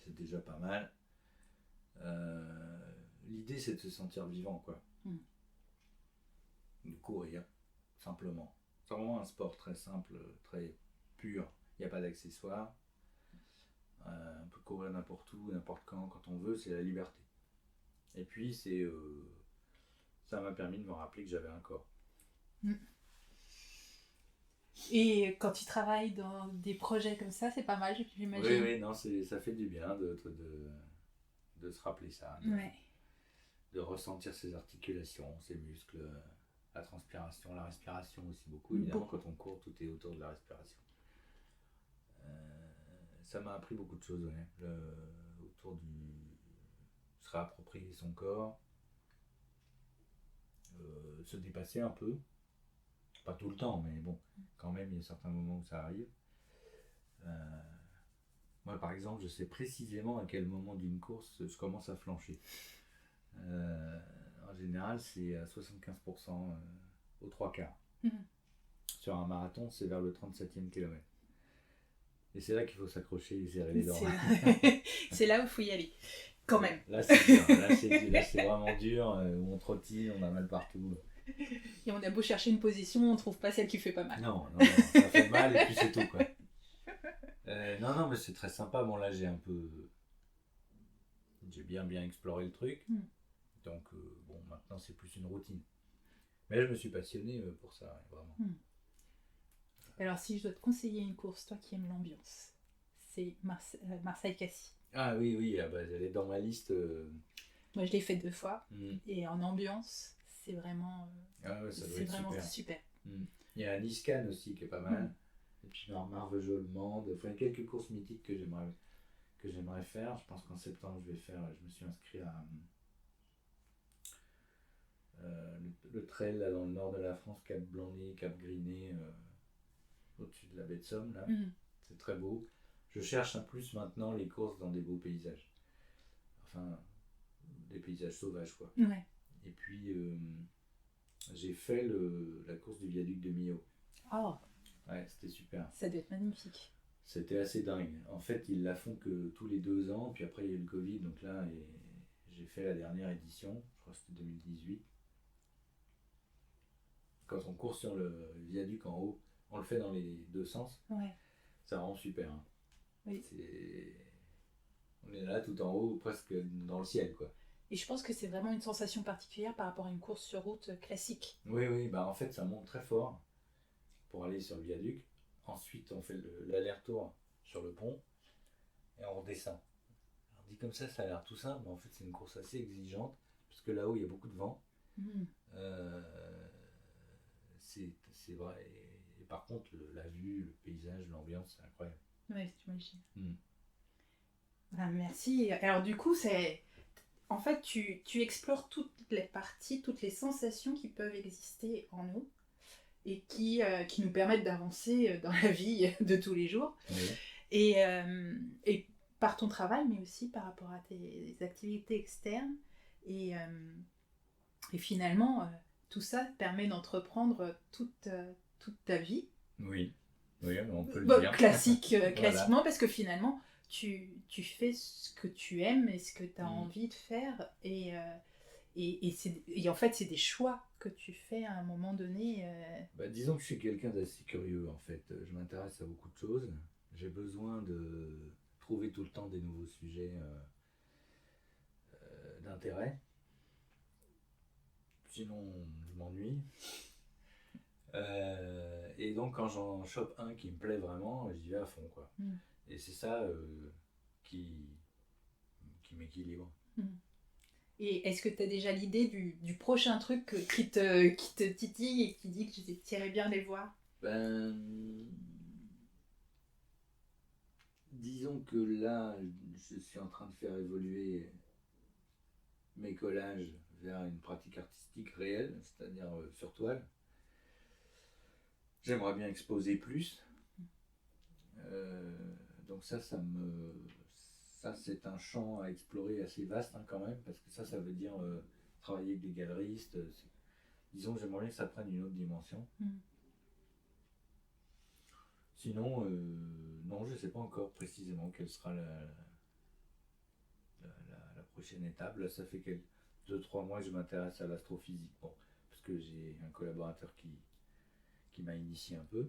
C'est déjà pas mal. L'idée, c'est de se sentir vivant, quoi. De courir, simplement. C'est vraiment un sport très simple, très pur. Il n'y a pas d'accessoires. On peut courir n'importe où, n'importe quand on veut, c'est la liberté. Et puis, ça m'a permis de me rappeler que j'avais un corps. Et quand tu travailles dans des projets comme ça, c'est pas mal, j'imagine. Oui, non, ça fait du bien de se rappeler ça, Ouais. de ressentir ses articulations, ses muscles, la transpiration, la respiration aussi beaucoup. Évidemment, quand on court, tout est autour de la respiration. Ça m'a appris beaucoup de choses, ouais. Autour du se réapproprier son corps, se dépasser un peu. Pas tout le temps, mais bon, quand même, il y a certains moments où ça arrive. Moi, par exemple, je sais précisément à quel moment d'une course je commence à flancher. En général, c'est à 75% aux 3/4. Sur un marathon, c'est vers le 37e kilomètre. Et c'est là qu'il faut s'accrocher et serrer les dents. C'est là où il faut y aller, quand même. Là, c'est dur. Là, c'est vraiment dur. Où on trottine, on a mal partout. Et on a beau chercher une position, on trouve pas celle qui fait pas mal. Non, ça fait mal et puis c'est tout, quoi. Non, mais c'est très sympa. Bon, là, j'ai bien exploré le truc. Donc, bon, maintenant, c'est plus une routine. Mais je me suis passionné pour ça, vraiment. Alors, si je dois te conseiller une course, toi qui aimes l'ambiance, c'est Marseille-Cassis. Ah oui, elle est dans ma liste. Moi, je l'ai fait 2 fois. Et en ambiance, c'est vraiment, c'est vraiment super. Il y a Nice-Cannes aussi qui est pas mal. Et puis Marvejols-Mende. Enfin, quelques courses mythiques que j'aimerais faire. Je pense qu'en septembre, je me suis inscrit à le trail là, dans le nord de la France, Cap Blanc-Nez, Cap Griné, au-dessus de la baie de Somme. Là. C'est très beau. Je cherche un plus maintenant les courses dans des beaux paysages. Enfin, des paysages sauvages, quoi. Ouais. Et puis, j'ai fait la course du viaduc de Millau. Oh. Ouais, c'était super. Ça doit être magnifique. C'était assez dingue. En fait, ils la font que tous les 2 ans, puis après il y a eu le Covid, donc là, j'ai fait la dernière édition, je crois que c'était 2018. Quand on court sur le viaduc en haut, on le fait dans les 2 sens. Ouais. Ça rend super. Hein. Oui. On est là tout en haut, presque dans le ciel, quoi. Et je pense que c'est vraiment une sensation particulière par rapport à une course sur route classique. Oui, en fait, ça monte très fort pour aller sur le viaduc. Ensuite, on fait l'aller-retour sur le pont et on redescend. Alors, dit comme ça a l'air tout simple, mais en fait, c'est une course assez exigeante parce que là-haut, il y a beaucoup de vent. C'est vrai. Et par contre, la vue, le paysage, l'ambiance, c'est incroyable. Oui, j'imagine. Ben, merci. Alors, du coup, en fait, tu explores toutes les parties, toutes les sensations qui peuvent exister en nous et qui nous permettent d'avancer dans la vie de tous les jours. Oui. Et par ton travail, mais aussi par rapport à tes activités externes. Et finalement, tout ça te permet d'entreprendre toute ta vie. Oui, on peut le dire. Classiquement, parce que finalement, tu fais ce que tu aimes et ce que tu as envie de faire. Et en fait, c'est des choix que tu fais à un moment donné. Disons que je suis quelqu'un d'assez curieux, en fait. Je m'intéresse à beaucoup de choses. J'ai besoin de trouver tout le temps des nouveaux sujets d'intérêt. Sinon, je m'ennuie. Et donc, quand j'en chope un qui me plaît vraiment, j'y vais à fond, quoi. Et c'est ça qui m'équilibre. Et est-ce que tu as déjà l'idée du prochain truc qui te titille et qui dit que tu irais bien les voir? Disons que là, je suis en train de faire évoluer mes collages vers une pratique artistique réelle, c'est-à-dire sur toile. J'aimerais bien exposer plus. Donc ça c'est un champ à explorer assez vaste quand même, parce que ça veut dire travailler avec des galeristes. Disons que j'aimerais bien que ça prenne une autre dimension. Sinon, non, je ne sais pas encore précisément quelle sera la prochaine étape. Là, ça fait 2-3 mois que je m'intéresse à l'astrophysique. Bon, parce que j'ai un collaborateur qui m'a initié un peu.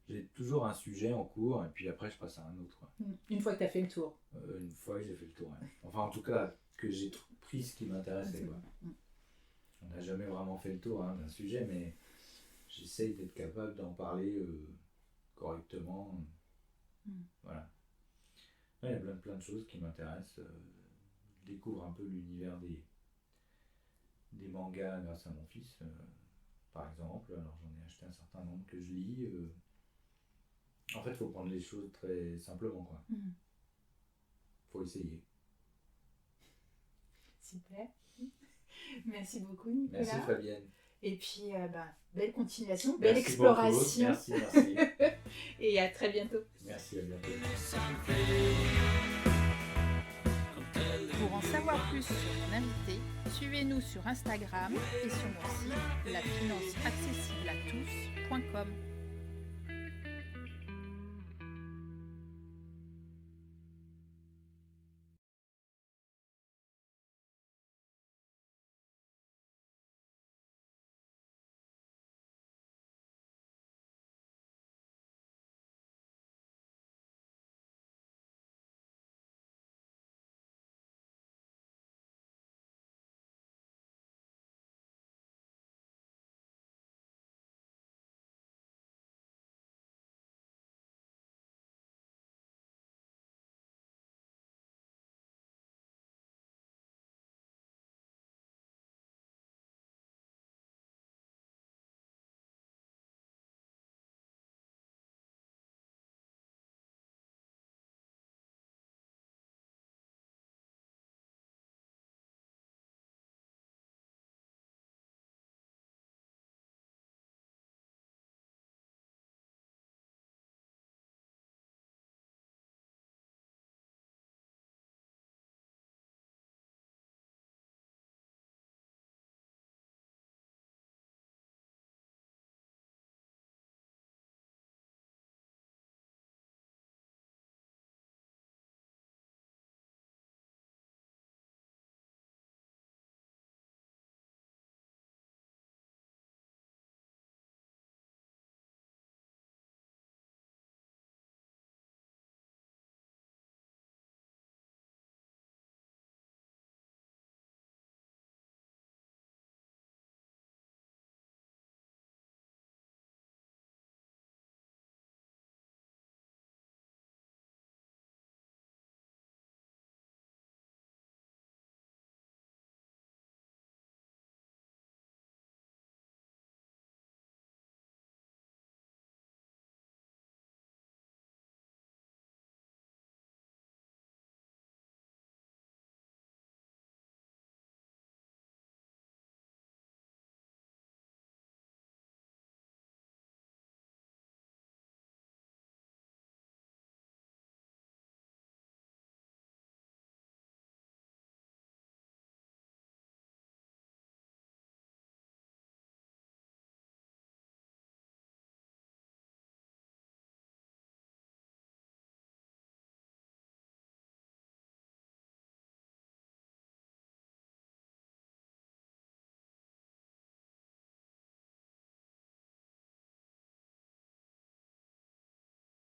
J'ai toujours un sujet en cours, et puis après je passe à un autre. Une fois que tu as fait le tour. Une fois que j'ai fait le tour. Ouais. Enfin, en tout cas, que j'ai pris ce qui m'intéressait. On n'a jamais vraiment fait le tour d'un sujet, mais j'essaye d'être capable d'en parler correctement. Voilà. Il y a plein de choses qui m'intéressent. Je découvre un peu l'univers des mangas grâce à mon fils, par exemple. Alors j'en ai acheté un certain nombre que je lis. En fait, il faut prendre les choses très simplement, quoi. Faut essayer. Super. Merci beaucoup, Nicolas. Merci, Fabienne. Et puis, belle continuation, belle exploration. Merci. Et à très bientôt. Merci, à bientôt. Pour en savoir plus sur mon invité, suivez-nous sur Instagram et sur mon site lafinanceaccessible à tous.com.